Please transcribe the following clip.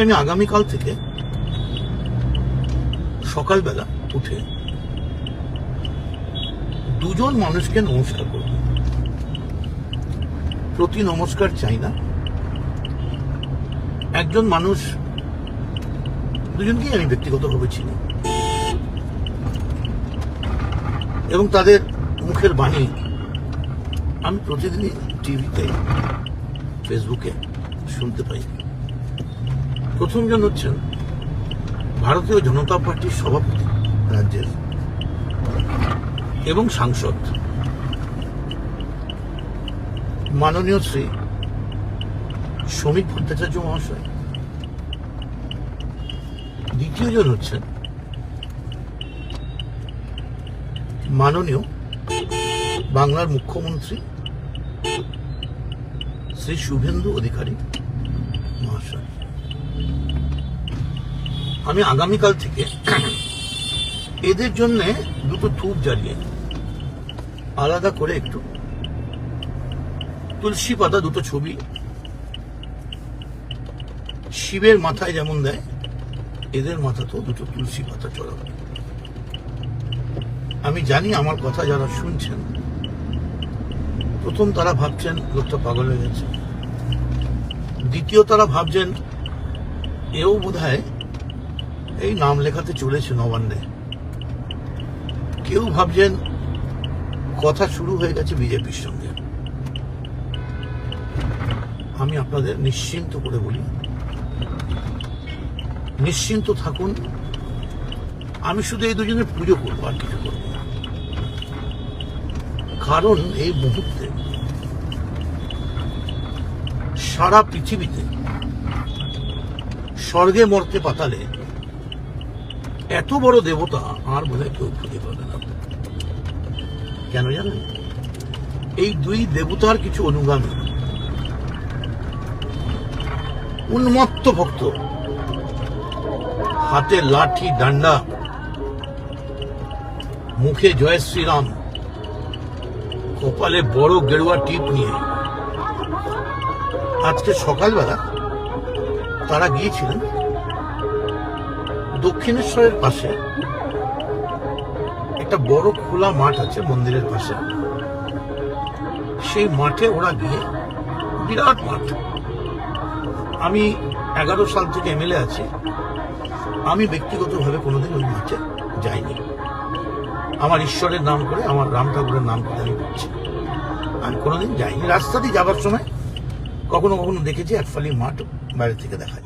আমি আগামীকাল থেকে সকালবেলা উঠে দুজন মানুষকে নমস্কার করব। প্রতি নমস্কার চাই না, একজন মানুষ, দুজনকেই আমি ব্যক্তিগতভাবে চিনি এবং তাদের মুখের বাণী আমি প্রতিদিনই টিভিতে, ফেসবুকে শুনতে পাই। প্রথমজন হচ্ছেন ভারতীয় জনতা পার্টির সভাপতি রাজ্যের এবং সাংসদ মাননীয় শ্রী শ্রমিক ভট্টাচার্য মহাশয়। দ্বিতীয়জন হচ্ছেন মাননীয় বাংলার মুখ্যমন্ত্রী শ্রী শুভেন্দু অধিকারী মহাশয়। আমি আগামীকাল থেকে এদের জন্য দুটো ধূপ জ্বালিয়ে আলাদা করে একটু তুলসী পাতা, দুটো ছবি শিবের মাথায় যেমন দেয়, এদের মাথাতেও দুটো তুলসী পাতা চড়াবে। আমি জানি আমার কথা যারা শুনছেন, প্রথম তারা ভাবছেন লোকটা পাগল হয়ে গেছে, দ্বিতীয় তারা ভাবছেন এও বোধহয় এই নাম লেখাতে চলেছে নবান্নে, কেউ ভাবছেন কথা শুরু হয়ে গেছে বিজেপির সঙ্গে। আমি আপনাদের নিশ্চিন্ত করে বলি, নিশ্চিন্ত থাকুন, আমি শুধু এই দুজনের পুজো করবো, আর কিছু করবো না। কারণ এই মুহূর্তে সারা পৃথিবীতে স্বর্গে মর্তে পাতালে এত বড় দেবতা আর বোধহয় কেউ খুঁজে পাবে না। কেন জানেন? এই দুই দেবতার কিছু অনুগামী উন্মত্ত ভক্ত, হাতে লাঠি ডান্ডা, মুখে জয় শ্রীরাম, কপালে বড় গেরুয়া টিপ নিয়ে আজকে সকালবেলা তারা গিয়েছিলেন দক্ষিণেশ্বরের পাশে একটা বড় খোলা মাঠ আছে মন্দিরের পাশে, সেই মাঠে ওরা গিয়ে, বিরাট মাঠ, আমি 11 সাল থেকে এমএলএ আছি, আমি ব্যক্তিগতভাবে কোনোদিন ওই মাঠে যাইনি। আমার ঈশ্বরের নাম করে, আমার রাম ঠাকুরের নাম করে আমি করছি, আমি কোনোদিন যাইনি। রাস্তা দিয়ে যাবার সময় কখনো কখনো দেখেছি একফালি মাঠ বাইরে থেকে দেখা যায়।